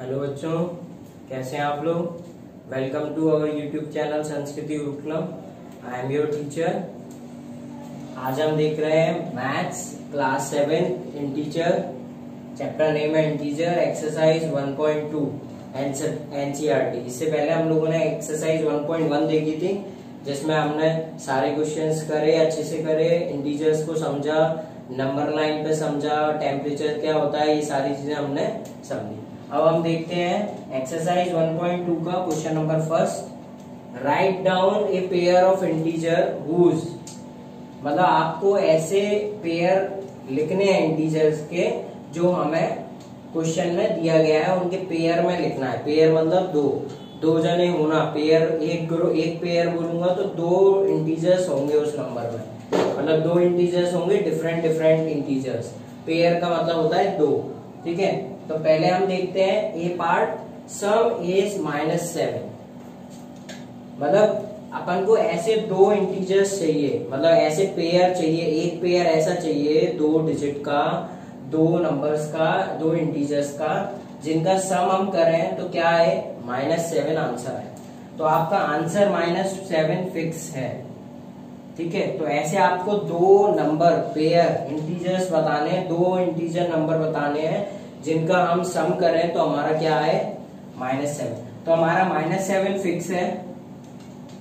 Hello बच्चों, कैसे हैं आप लोग। Welcome to our YouTube channel Sanskriti Gurukulam. I am your teacher. आज हम देख रहे हैं maths class 7 integer, chapter name है इंटीजर, एक्सरसाइज 1.2 एनसीईआरटी। इससे पहले हम लोगों ने एक्सरसाइज 1.1 देखी थी, जिसमें हमने सारे क्वेश्चंस करे, अच्छे से करे, इंटीजर्स को समझा, नंबर लाइन पे समझा, टेम्परेचर क्या होता है, ये सारी चीजें हमने समझी। अब हम देखते हैं एक्सरसाइज 1.2 का question number first. Right down a pair of integer whose, मतलब आपको ऐसे पेयर लिखने हैं इंटीजर्स के जो हमें क्वेश्चन में दिया गया है, उनके पेयर में लिखना है। पेयर मतलब दो जने होना, पेयर एक पेयर बोलूंगा तो दो इंटीजर्स होंगे उस नंबर में, मतलब दो इंटीजर्स होंगे, डिफरेंट इंटीजर्स। पेयर का मतलब होता है दो, ठीक है। तो पहले हम देखते हैं ए पार्ट, सम इज -7। मतलब अपन को ऐसे दो इंटीजर्स चाहिए, मतलब ऐसे पेयर चाहिए, एक पेयर ऐसा चाहिए 2 डिजिट का, 2 नंबर्स का, 2 इंटीजर्स का, जिनका सम हम करें तो क्या है, -7 आंसर है। तो आपका आंसर -7 फिक्स है, ठीक है। तो ऐसे आपको 2 नंबर पेयर इंटीजर्स बताने हैं, 2 इंटीजर नंबर बताने हैं जिनका हम सम करें तो हमारा क्या है, -7। तो हमारा -7 फिक्स है,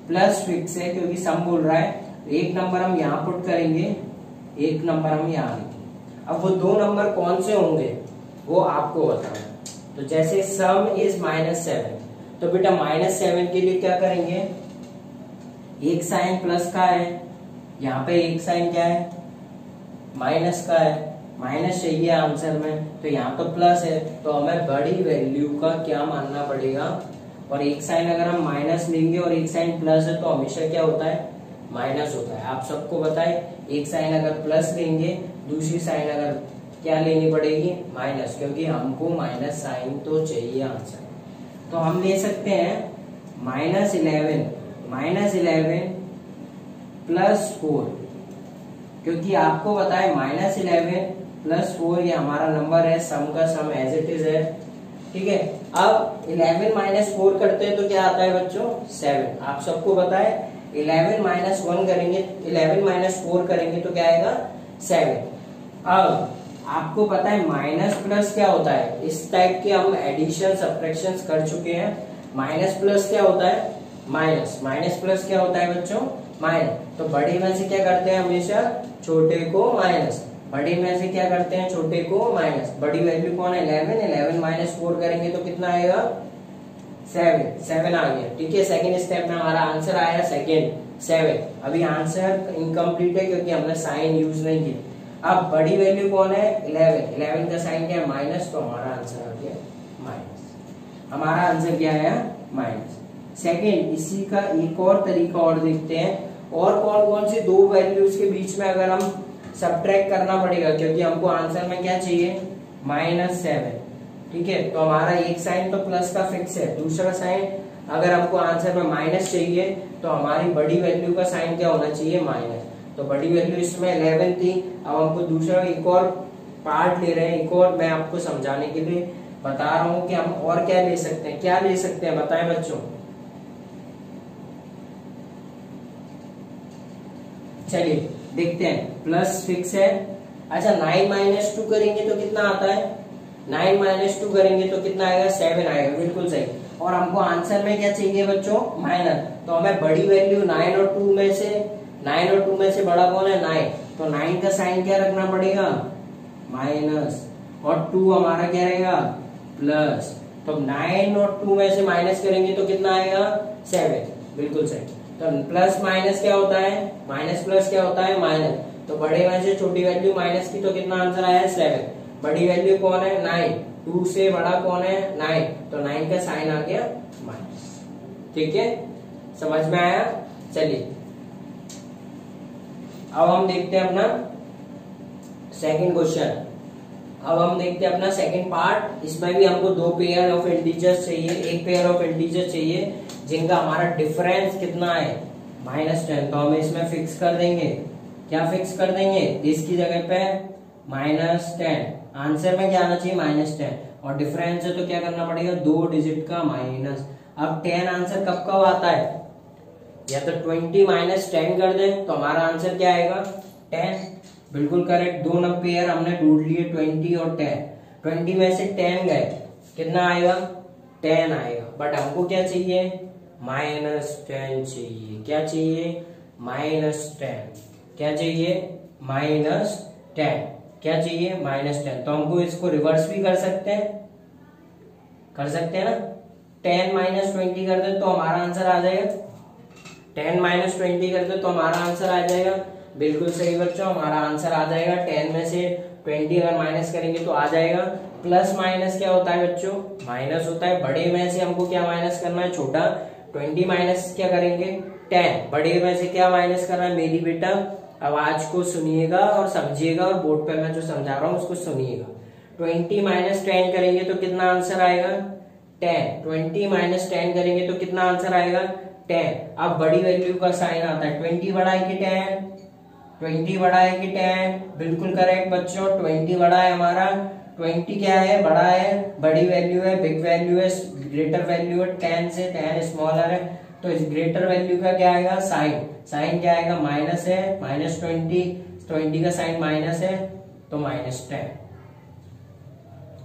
प्लस फिक्स है क्योंकि सम बोल रहा है। एक नंबर हम यहाँ पुट करेंगे, एक नंबर हम यहाँ लिखेंगे। अब वो 2 नंबर कौन से होंगे वो आपको बताना। तो जैसे सम इज -7, तो बेटा -7 के लिए क्या करेंगे, एक साइन प्लस का है, यहाँ पे एक साइन क्या है, माइनस का है, माइनस चाहिए आंसर में, तो यहाँ तो प्लस है, तो हमें बड़ी वैल्यू का क्या मानना पड़ेगा। और एक साइन अगर हम माइनस लेंगे और एक साइन प्लस है तो हमेशा क्या होता है, माइनस होता है। आप सबको बताए, एक साइन अगर प्लस लेंगे, दूसरी साइन अगर क्या लेनी पड़ेगी, माइनस, क्योंकि हमको माइनस साइन तो चाहिए आंसर। तो हम ले सकते हैं -11 प्लस 4, क्योंकि आपको बताए -11 प्लस 4 ये हमारा नंबर है, सम का सम एज इट इज है, ठीक है। अब 11 - 4 करते हैं तो क्या आता है बच्चों, 7। आप सबको बताए 11 - 1 करेंगे, 11 - 4 करेंगे तो क्या आएगा, 7। अब आपको पता है माइनस प्लस क्या होता है, इस टाइप के हम एडिशन सब्ट्रैक्शन कर चुके हैं। माइनस प्लस क्या होता है, माइनस प्लस क्या होता है बच्चों, माइनस। तो बड़े में से क्या करते हैं, हमेशा छोटे को माइनस, बड़े में से क्या करते हैं, छोटे को माइनस। बड़ी वैल्यू कौन है, 11 - 4 करेंगे तो कितना आएगा, 7 आ गया, ठीक है। सेकंड स्टेप में हमारा आंसर आया सेकंड, 7। अभी आंसर इनकम्प्लीट है क्योंकि हमने साइन यूज नहीं की। अब बड़ी वैल्यू कौन है, 11 का साइन क्या है, माइनस, तो हमारा आंसर आ गया माइनस। हमारा आंसर क्या आया, माइनस। सेकंड, इसी का एक और तरीका और देखते हैं, और कौन सी दो वैल्यूज के बीच में अगर हम सब्ट्रैक्ट करना पड़ेगा, क्योंकि हमको आंसर में क्या चाहिए, -7, ठीक है। तो हमारा एक साइन तो प्लस का फिक्स है, दूसरा साइन अगर हमको आंसर में माइनस चाहिए तो हमारी बड़ी वैल्यू का साइन क्या होना चाहिए, माइनस। तो बड़ी वैल्यू इसमें 11 थी, अब हमको दूसरा एक और पार्ट ले रहे हैं, एक और मैं आपको समझाने के लिए बता रहा हूँ कि हम और क्या ले सकते हैं, क्या ले सकते हैं बताएं बच्चों। चलिए देखते हैं, प्लस फिक्स है। अच्छा 9 - 2 करेंगे तो कितना आता है, 9 - 2 करेंगे तो कितना आएगा, 7 आएगा, बिल्कुल सही। और हमको आंसर में क्या चाहिए बच्चों, माइनस। तो हमें बड़ी वैल्यू 9 और 2 में से बड़ा कौन है, 9। तो 9 का साइन क्या रखना पड़ेगा, माइनस, और 2 हमारा क्या रहेगा, प्लस। तो 9 और 2 में से माइनस करेंगे तो कितना आएगा, 7, बिल्कुल सही। तो प्लस माइनस क्या होता है, माइनस प्लस क्या होता है, माइनस। तो बड़े में से छोटी वैल्यू माइनस की, तो कितना आंसर आया, 7। बड़ी वैल्यू कौन है, 9, 2 से बड़ा कौन है, 9, तो 9 का साइन आ गया माइनस, ठीक है। समझ में आया। चलिए अब हम देखते हैं अपना सेकंड क्वेश्चन। अब हम देखते हैं अपना सेकंड पार्ट। इसमें भी हमको 2 पेयर ऑफ इंटीजर्स चाहिए, एक पेयर ऑफ इंटीजर चाहिए जिनका हमारा डिफरेंस कितना है, -10। तो हम इसमें फिक्स कर देंगे, क्या फिक्स कर देंगे, इसकी जगह पे -10। आंसर में क्या आना चाहिए, -10। और डिफरेंस है तो क्या करना पड़ेगा, 2 डिजिट का माइनस। अब 10 आंसर कब कब आता है, या तो 20 माइनस 10 कर दे तो हमारा आंसर क्या आएगा, 10। बिल्कुल करेक्ट, 2 पेयर हमने ढूंढ लिए 20 और 10। 20 में से 10 गए, कितना आएगा, 10 आएगा। बट हमको क्या चाहिए, -10 चाहिए। क्या चाहिए, -10। क्या चाहिए, -10। क्या चाहिए, -10। तो हमको इसको रिवर्स भी कर सकते हैं, ना। 10 - 20 कर दे तो हमारा आंसर आ जाएगा, 10 - 20 कर दे तो हमारा आंसर आ जाएगा। बिल्कुल सही बच्चों, हमारा आंसर आ जाएगा। 10 में से 20 अगर माइनस करेंगे तो आ जाएगा। प्लस माइनस क्या होता है बच्चों, माइनस होता है। बड़े में से हमको क्या माइनस करना है, छोटा। 20 माइनस क्या करेंगे, 10। बड़े में से क्या माइनस करना है मेरी बेटा, आवाज को सुनिएगा और समझिएगा, और बोर्ड पे मैं जो समझा रहा हूँ उसको सुनिएगा। 20 - 10 करेंगे तो कितना आंसर आएगा, 10। 20 - 10 करेंगे तो कितना आंसर आएगा, 10। अब बड़ी वैल्यू का साइन आता है, 20 बड़ा है कि 10, 20 बड़ा है कि 10, बिल्कुल करेक्ट बच्चों, 20 बड़ा है हमारा। 20 क्या है, बड़ा है, बड़ी वैल्यू है, बिग वैल्यू है, ग्रेटर वैल्यू है 10 से, 10 स्मॉलर है। तो इस ग्रेटर वैल्यू का क्या आएगा, साइन। साइन क्या आएगा, माइनस है, -20, 20 का साइन माइनस है तो -10।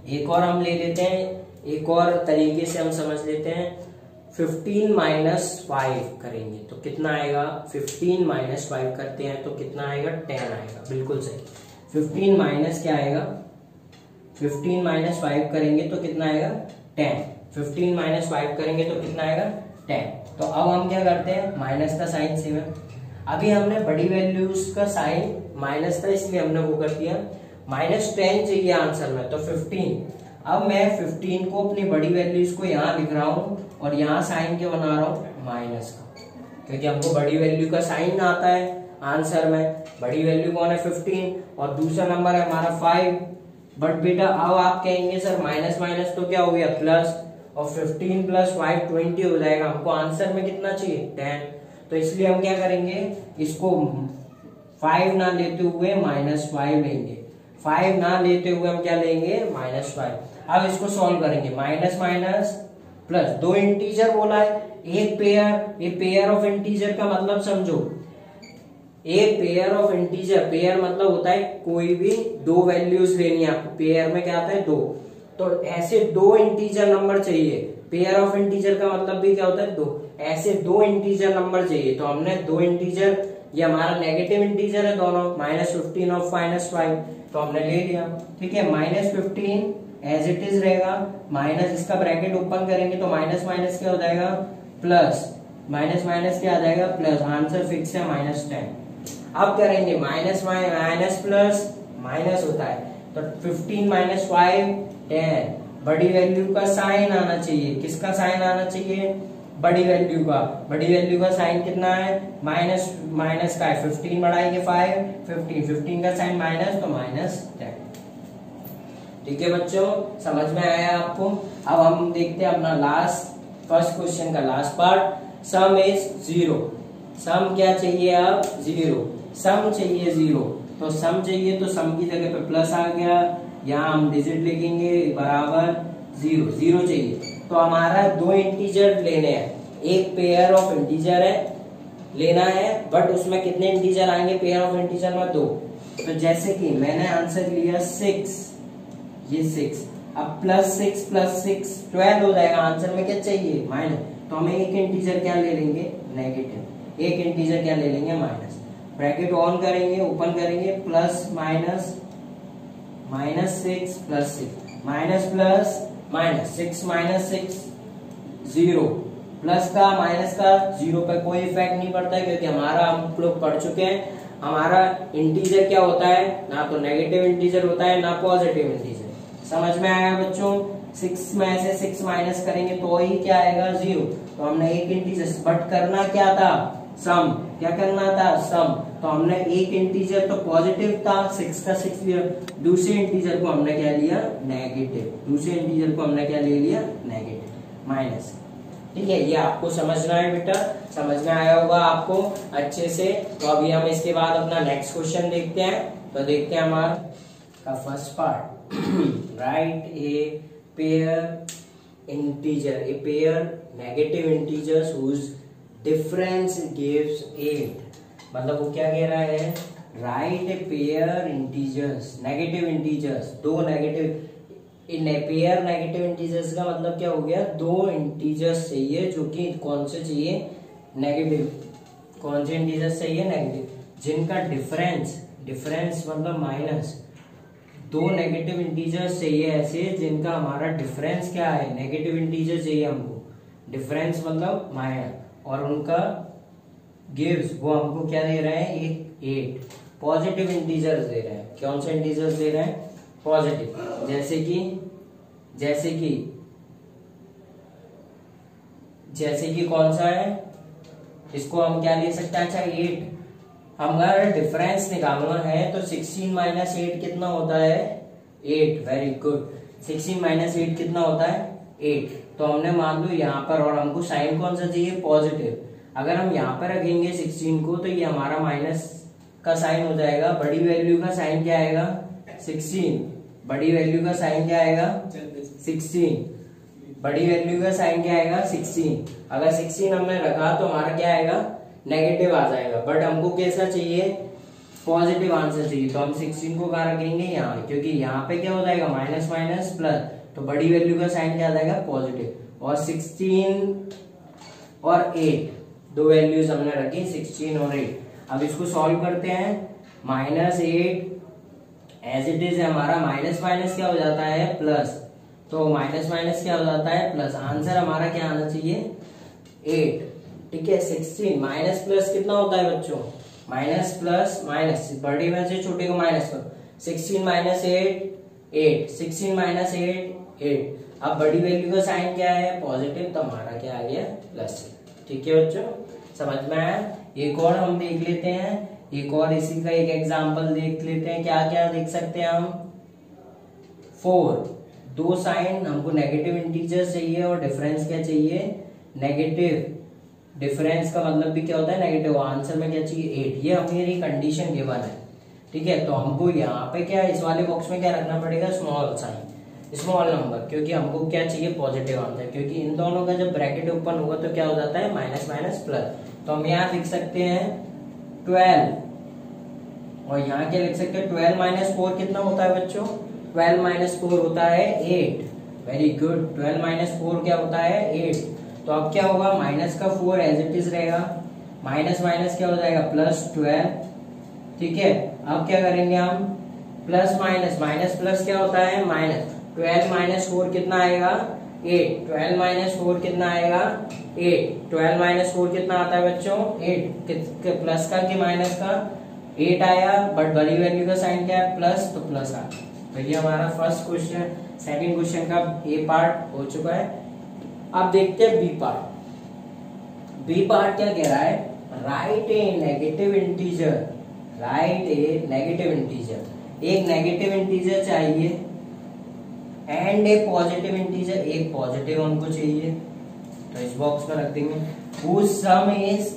एक और हम ले लेते हैं, एक और तरीके से हम समझ लेते हैं। 15 - 5 करेंगे तो कितना आएगा, 15 - 5 करते हैं तो कितना आएगा, 10 आएगा। बिल्कुल सही, 15 माइनस क्या आएगा, 15 - 5 करेंगे तो कितना आएगा, 10। 15 - 5 करेंगे तो कितना आएगा, 10। तो अब हम क्या करते हैं, माइनस का साइन सेम है। अभी हमने बड़ी वैल्यूज का साइन माइनस था इसलिए हमने वो कर दिया। -10 चाहिए आंसर में तो 15। अब मैं 15 को अपनी बड़ी वैल्यूज को यहाँ लिख रहा हूँ और यहाँ साइन क्या बना रहा हूँ, माइनस का, क्योंकि हमको बड़ी वैल्यू का साइन आता है आंसर में। बड़ी वैल्यू कौन है, 15, और दूसरा नंबर है हमारा 5। बट बेटा अब आप कहेंगे सर माइनस माइनस तो क्या हो गया, प्लस, और 15 + 5 20 हो जाएगा। हमको आंसर में कितना चाहिए, 10। तो इसलिए हम क्या करेंगे, इसको 5 ना लेते हुए -5 लेंगे। 5 ना लेते हुए हम क्या लेंगे, -5। अब इसको सॉल्व करेंगे, माइनस माइनस प्लस, 2 इंटीजर बोला है, एक पेयर। ये पेयर ऑफ इंटीजर का मतलब समझो, एक पेयर ऑफ इंटीजर, पेयर मतलब होता है कोई भी 2 वैल्यूज लेनी है आपको। पेयर में क्या आता है, 2। तो ऐसे 2 इंटीजर नंबर चाहिए। पेयर ऑफ इंटीजर का मतलब भी क्या होता है, 2। ऐसे 2 इंटीजर नंबर चाहिए। तो हमने 2 इंटीजर, ये हमारा नेगेटिव इंटीजर है दोनों, -15 और -5, तो हमने ले लिया। ठीक है, -15 एज इट इज रहेगा, माइनस इसका ब्रैकेट ओपन करेंगे तो माइनस माइनस क्या हो जाएगा, प्लस, माइनस माइनस क्या आ जाएगा, प्लस। आंसर फिक्स है -10। अब करेंगे माइनस माइनस प्लस, माइनस होता है तो 15 - 5 10। बड़ी वैल्यू का साइन आना चाहिए, किसका साइन आना चाहिए, बड़ी वैल्यू का। बड़ी वैल्यू का साइन कितना है, माइनस, माइनस का है, 15 बढ़ाएंगे 5, 15 का साइन माइनस तो -10। ठीक है बच्चों, समझ में आया आपको। अब हम देखते हैं अपना लास्ट, फर्स्ट क्वेश्चन का लास्ट पार्ट। Some is 0। सम क्या चाहिए, अब 0 सम चाहिए, 0। तो सम चाहिए तो सम की जगह पे प्लस आ गया, यहाँ हम डिजिट लिखेंगे बराबर 0। 0 चाहिए तो हमारा 2 इंटीजर लेने हैं, एक पेयर ऑफ इंटीजर है लेना है, बट उसमें कितने इंटीजर आएंगे, पेयर ऑफ इंटीजर में 2। तो जैसे कि मैंने आंसर लिया 6, ये 6। अब +6 + 6 12 हो जाएगा। आंसर में क्या चाहिए, माइनस। तो हमें एक इंटीजर क्या ले लेंगे, नेगेटिव। एक इंटीजर क्या ले लेंगे, माइनस। ब्रैकेट ऑन करेंगे, ओपन करेंगे, plus minus, -6 + 6, minus plus minus, 6 - 6 0। Plus का माइनस का 0 पे कोई इफेक्ट नहीं पड़ता है, क्योंकि हमारा हम लोग पढ़ चुके हैं हमारा इंटीजर क्या होता है, ना तो नेगेटिव इंटीजर होता है ना पॉजिटिव इंटीजर। समझ में आया बच्चों। 6 में से 6 माइनस करेंगे तो ही क्या आएगा, 0। तो हमने एक इंटीजर, बट करना क्या था, सम। क्या करना था, सम। तो हमने एक इंटीजर तो पॉजिटिव था, 6 का 6 लिया, दूसरे इंटीजर को हमने क्या लिया, नेगेटिव। दूसरे इंटीजर को हमने क्या ले लिया, नेगेटिव, माइनस। ठीक है, ये आपको समझना है बेटा, समझ में आया होगा आपको अच्छे से। तो अभी हम इसके बाद अपना नेक्स्ट क्वेश्चन देखते हैं। तो देखते हैं हमारा का first part, right a pair integer, a pair negative integers whose difference gives 8। मतलब वो क्या कह रहा है, right a pair integers, negative integers, दो नेगेटिव, पेयर नेगेटिव इंटीजर्स का मतलब क्या हो गया, दो इंटीजर्स चाहिए जो कि कौन से चाहिए, नेगेटिव। कौन से इंटीजर्स चाहिए, नेगेटिव, जिनका डिफरेंस मतलब माइनस, दो नेगेटिव इंटीजर्स चाहिए ऐसे जिनका हमारा डिफरेंस क्या है, नेगेटिव इंटीजर चाहिए हमको, डिफरेंस मतलब माइनस, और उनका गिव्स वो हमको क्या दे रहे हैं, एक 8 पॉजिटिव इंटीजर्स दे रहे हैं। कौन से इंटीजर्स दे रहे हैं, पॉजिटिव। जैसे कि कौन सा है, इसको हम क्या ले सकते हैं, अच्छा 8। हमारा डिफरेंस निकालना है तो 16 माइनस 8 कितना होता है, 8। वेरी गुड, 16 माइनस 8 कितना होता है, 8। तो हमने मान लो यहाँ पर, और हमको साइन कौन सा चाहिए, पॉजिटिव। अगर हम यहाँ पर रखेंगे 16 को तो ये हमारा माइनस का साइन हो जाएगा, बड़ी वैल्यू का साइन क्या आएगा, 16। बड़ी वैल्यू का साइन क्या आएगा, 16। बड़ी वैल्यू का साइन क्या आएगा, 16। अगर 16 हमने रखा तो हमारा क्या आएगा, नेगेटिव आ जाएगा। बट हमको कैसा चाहिए, पॉजिटिव आंसर चाहिए, तो हम 16 को कहाँ रखेंगे, यहाँ, क्योंकि यहाँ पे क्या हो जाएगा, माइनस माइनस प्लस, तो बड़ी वैल्यू का साइन क्या आ जाएगा, पॉजिटिव। और 16 और 8 दो वैल्यूज हमने रखी, 16 और 8। अब इसको सॉल्व करते हैं। -8 एज इट इज है हमारा, माइनस माइनस क्या हो जाता है, प्लस, तो माइनस माइनस क्या हो जाता है, प्लस। आंसर हमारा क्या आना चाहिए, 8। ठीक है, 16 माइनस प्लस कितना होता है बच्चों, माइनस प्लस माइनस, बड़े में से छोटे को माइनस करो, 16 माइनस 8, 16 माइनस 8। अब बड़ी वैल्यू का साइन क्या है, पॉजिटिव, तो हमारा क्या आ गया, प्लस। ठीक है बच्चों, समझ में आया। एक और हम देख लेते हैं, एक और इसी का एक एग्जाम्पल देख लेते हैं। क्या क्या देख सकते हैं हम, 4, दो साइन, हमको नेगेटिव इंटीजर चाहिए और डिफरेंस क्या चाहिए, नेगेटिव। डिफरेंस का मतलब भी क्या होता है, नेगेटिव। आंसर में क्या चाहिए, 8। ये हमारी कंडीशन गिवन है। ठीक है, तो हमको यहाँ पे क्या, इस वाले बॉक्स में क्या रखना पड़ेगा, स्मॉल साइन, स्मॉल नंबर, क्योंकि हमको क्या चाहिए, पॉजिटिव आंसर। क्योंकि इन दोनों का जब ब्रैकेट ओपन होगा तो क्या हो जाता है, माइनस माइनस प्लस। तो हम यहाँ लिख सकते हैं 12, और यहाँ क्या लिख सकते हैं, 12 माइनस 4 कितना होता है बच्चों, 12 माइनस 4 होता है 8। वेरी गुड, 12 माइनस 4 क्या होता है, 8। तो अब क्या होगा, माइनस का 4 एज इट इज रहेगा, माइनस माइनस क्या हो जाएगा, प्लस 12। ठीक है, अब क्या करेंगे हम, प्लस माइनस, माइनस प्लस क्या होता है, माइनस। 12 माइनस 4 कितना आएगा, 8। 12 माइनस 4 कितना आएगा, 8। 12 माइनस 4 कितना आता है बच्चों, 8। प्लस का कि माइनस का, 8 आया, बट बड़ी वैल्यू का साइन क्या है, प्लस, तो प्लस आ। तो ये हमारा फर्स्ट क्वेश्चन, सेकंड क्वेश्चन का ए पार्ट हो चुका है। अब देखते हैं बी पार्ट। बी पार्ट क्या कह रहा है, राइट ए नेगेटिव इंटीजर, राइट ए नेगेटिव इंटीजर। एक नेगेटिव इंटीजर चाहिए एंड ए पॉजिटिव इंटीजर, एक पॉजिटिव हमको चाहिए, तो इस बॉक्स में रख देंगे। whose sum is,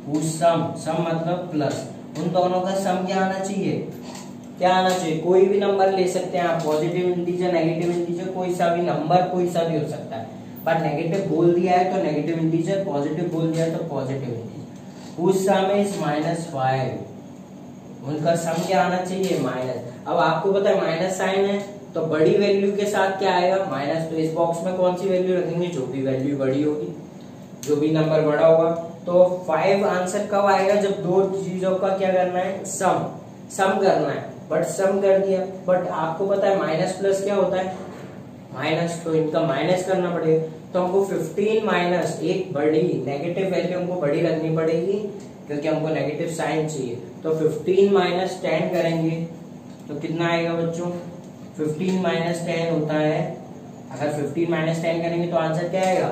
whose sum मतलब प्लस, उन दोनों का सम क्या आना चाहिए, क्या आना चाहिए, कोई भी नंबर ले सकते हैं आप, पॉजिटिव इंटीजर, नेगेटिव इंटीजर, कोई सा भी नंबर, कोई सा भी हो सकता है। पर नेगेटिव बोल दिया है तो नेगेटिव इंटीजर, पॉजिटिव बोल दिया है तो positive integer. whose sum is -5, उनका सम क्या आना चाहिए, माइनस। अब आपको पता है माइनस साइन है तो बड़ी वैल्यू के साथ क्या आएगा, माइनस। तो इस बॉक्स में कौन सी वैल्यू रखेंगे, जो भी वैल्यू बड़ी होगी, जो भी नंबर बड़ा होगा। तो 5 आंसर कब आएगा, जब दो चीजों का क्या करना है, सम करना है। बट सम कर दिया, बट आपको पता है माइनस प्लस क्या होता है, माइनस, तो इनका माइनस करना पड़ेगा। तो हमको 15 माइनस एक बड़ी नेगेटिव वैल्यू हमको बड़ी रखनी पड़ेगी, क्योंकि हमको नेगेटिव साइन चाहिए। तो 15 माइनस 10 करेंगे तो कितना आएगा बच्चों, 15 माइनस 10 होता है। अगर 15 माइनस 10 करेंगे तो आंसर क्या आएगा,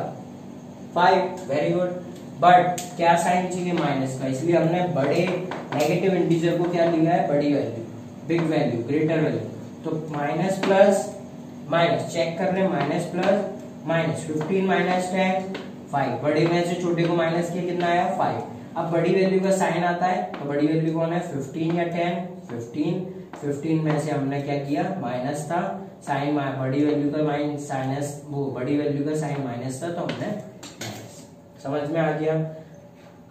5। वेरी गुड, बट क्या साइन चाहिए, माइनस का, इसलिए हमने बड़े नेगेटिव इंटीजर को क्या लिया है, बड़ी value, big value, greater value. तो माइनस प्लस माइनस, चेक कर रहे हैं, माइनस प्लस माइनस, 15 माइनस 10 5। बड़े में से छोटे को माइनस किया, कितना आया, 5। अब बड़ी वैल्यू का साइन आता है तो बड़ी वैल्यू कौन है, 15 या 10, 15 में से हमने क्या किया, माइनस था साइन बड़ी वैल्यू का साइनस वो बड़ी वैल्यू का साइन माइनस था तो हमने माइनस। समझ में आ गया।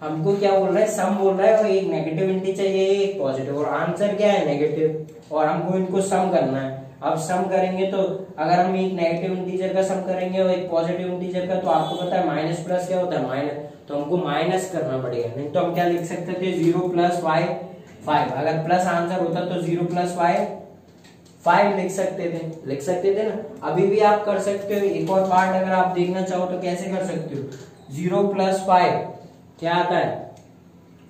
हमको क्या बोल रहा है, सम बोल रहा है और एक नेगेटिव इंटीजर है एक पॉजिटिव, और आंसर क्या है नेगेटिव, और हमको इनको सम करना है। अब सम करेंगे तो अगर हम एक नेगेटिव इंटीजर का सम करेंगे और एक पॉजिटिव इंटीजर का, तो आपको पता है माइनस प्लस क्या होता है माइनस, तो हमको माइनस करना पड़ेगा। नहीं तो हम क्या लिख सकते थे 0 + y 5, अगर प्लस आंसर होता तो 0 + y 5 लिख सकते थे ना। अभी भी आप कर सकते हो। एक और पार्ट अगर आप देखना चाहो तो कैसे कर सकते हो, 0 + 5 क्या आता है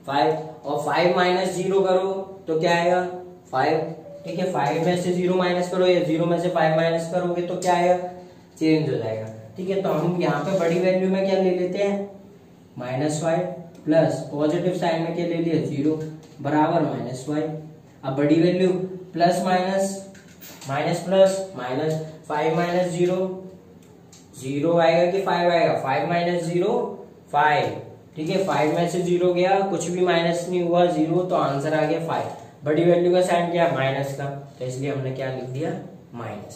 5, और 5 - 0 करो तो क्या आएगा 5, ठीक है। 5 में से 0 माइनस करो या 0 में से 5 माइनस करोगे तो क्या आएगा, चेंज हो जाएगा, ठीक है। तो हम यहाँ पे बड़ी वैल्यू में क्या ले लेते हैं -5 प्लस पॉजिटिव साइन में क्या ले लिया 0 बराबर -5। अब बड़ी value plus minus minus plus minus 5 - 0 0 आएगा कि 5 आएगा, 5 - 0 5, ठीक है। 5 में से 0 गया, कुछ भी माइनस नहीं हुआ 0, तो आंसर आ गया 5। बड़ी वैल्यू का साइन क्या है माइनस का, तो इसलिए हमने क्या लिख दिया माइनस,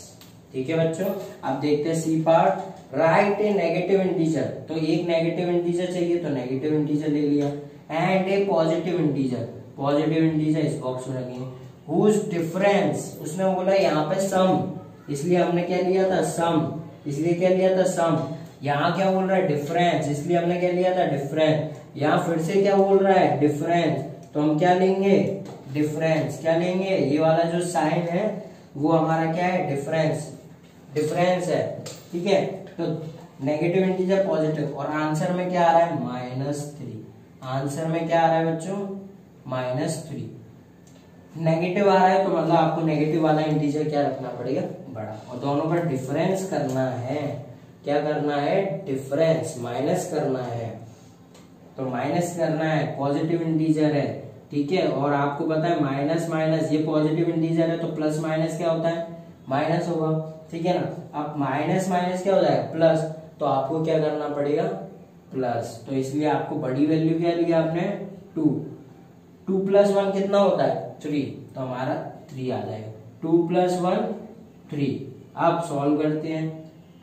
ठीक है बच्चों। अब देखते हैं सी पार्ट, राइट ए नेगेटिव इंटीजर। तो एक नेगेटिव इंटीजर चाहिए तो नेगेटिव इंटीजर ले लिया, एंड ए पॉजिटिव इंटीजर इस बॉक्स में रखेंगे, हुज डिफरेंस, उसने बोला यहाँ पे सम, इसलिए हमने क्या लिया था सम, यहाँ क्या बोल रहा है डिफरेंस, इसलिए हमने क्या लिया था डिफरेंस। यहाँ फिर से क्या बोल रहा है डिफरेंस, तो हम क्या लेंगे डिफरेंस, क्या लेंगे, ये वाला जो साइन है वो हमारा क्या है डिफरेंस है, ठीक है। तो नेगेटिव इंटीजर पॉजिटिव, और आंसर में क्या आ रहा है -3, आंसर में क्या आ रहा है बच्चों -3, नेगेटिव आ रहा है तो मतलब आपको नेगेटिव वाला इंटीजर क्या रखना पड़ेगा बड़ा, और दोनों का डिफरेंस करना है, क्या करना है डिफरेंस, माइनस करना है, तो माइनस करना है, पॉजिटिव इंटीजर है, ठीक है। और आपको पता है माइनस माइनस, ये पॉजिटिव इंटीजर है तो प्लस माइनस क्या होता है माइनस होगा, ठीक है ना। अब माइनस माइनस क्या हो जाएगा प्लस, तो आपको क्या करना पड़ेगा प्लस, तो इसलिए आपको बड़ी वैल्यू क्या लिया आपने 2 + 1 कितना होता है 3, तो हमारा 3 आ जाएगा, 2 + 1 3। अब सॉल्व करते हैं,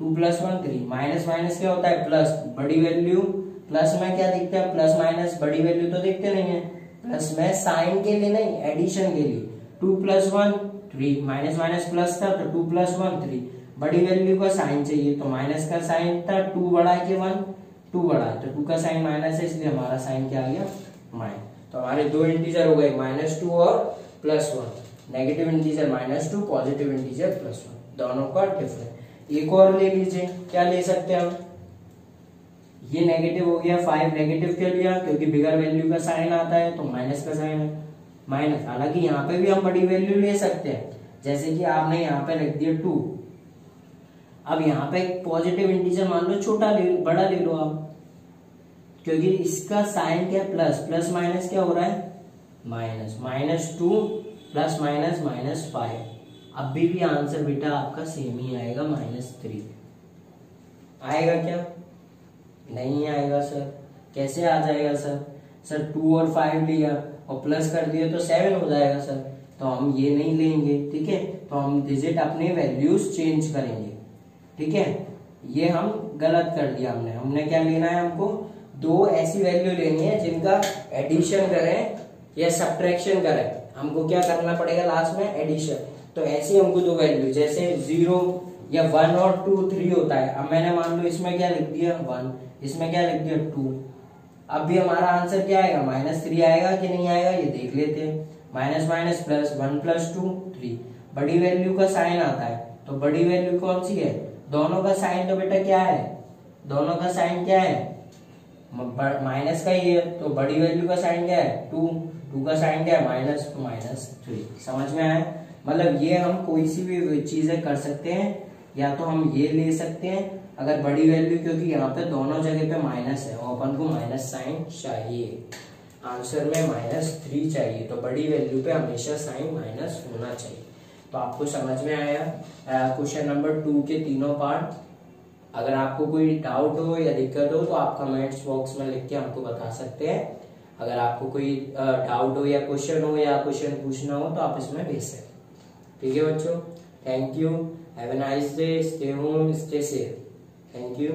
2 + 1 3, माइनस माइनस क्या होता है प्लस, बड़ी वैल्यू प्लस में क्या दिखता है प्लस माइनस, बड़ी वैल्यू तो दिखते नहीं है, प्लस में साइन के लिए नहीं एडिशन के लिए, 2 + 1 3, माइनस माइनस प्लस था तो 2 + 1 3, बड़ी वैल्यू का साइन चाहिए तो माइनस का साइन था 2 बड़ा कि 1, 2 बड़ा, तो 2 का साइन माइनस है इसलिए हमारा साइन क्या आ गया माइनस। तो हमारे दो इंटीजर हो गए -2 और +1, नेगेटिव इंटीजर -2, पॉजिटिव इंटीजर +1, दोनों का डिफरेंस। एक और ले लीजिए, क्या ले सकते हैं हम, ये नेगेटिव हो गया 5, नेगेटिव क्यों लिया क्योंकि बिगर वैल्यू का साइन आता है तो माइनस का साइन है माइनस। हालांकि यहाँ पे भी हम बड़ी वैल्यू ले सकते हैं, जैसे कि आपने यहाँ पे रख दिया 2, अब यहाँ पे पॉजिटिव इंटीजर मान लो छोटा ले बड़ा ले लो आप, क्योंकि इसका साइन क्या प्लस, प्लस माइनस क्या हो रहा है माइनस, -2 + -5, अभी भी आंसर बेटा आपका सेम ही आएगा -3 आएगा क्या, नहीं आएगा सर, कैसे आ जाएगा सर 2 और 5 लिया और प्लस कर दिया तो 7 हो जाएगा सर, तो हम ये नहीं लेंगे, ठीक है। तो हम डिजिट अपने वैल्यूज चेंज करेंगे, ठीक है। ये हम गलत कर दिया, हमने क्या लेना है, हमको दो ऐसी वैल्यू लेनी है जिनका एडिशन करें या सब्ट्रैक्शन करें, हमको क्या करना पड़ेगा लास्ट में एडिशन। तो ऐसी हमको दो वैल्यू, जैसे 0 या 1 और 2 3 होता है, अब मैंने मान लो इसमें क्या लिख दिया 1, इसमें क्या लिख दिया 2, अब भी हमारा आंसर क्या आएगा -3 आएगा कि नहीं आएगा ये देख लेते हैं। माइनस माइनस प्लस, 1 + 2 3, बड़ी वैल्यू का साइन आता है तो बड़ी वैल्यू कौन सी है, दोनों का साइन तो बेटा क्या है, दोनों का साइन क्या है माइनस का ही है, तो बड़ी वैल्यू का साइन क्या है 2, 2 का साइन क्या है माइनस, तो -3। समझ में आया, मतलब ये हम कोई सी भी चीजें कर सकते हैं, या तो हम ये ले सकते हैं अगर बड़ी वैल्यू, क्योंकि यहाँ पे दोनों जगह पे माइनस है और अपन को माइनस साइन चाहिए, आंसर में -3 चाहिए, तो बड़ी वैल्यू पे हमेशा साइन माइनस होना चाहिए। तो आपको समझ में आया क्वेश्चन नंबर 2 के तीनों पार्ट। अगर आपको कोई डाउट हो या दिक्कत हो तो आप कमेंट्स बॉक्स में लिख के हमको बता सकते हैं। अगर आपको कोई डाउट हो या क्वेश्चन हो या क्वेश्चन पूछना हो तो आप इसमें भेज सकते हैं, ठीक है बच्चों। Thank you, have a nice day, stay home, stay safe, thank you.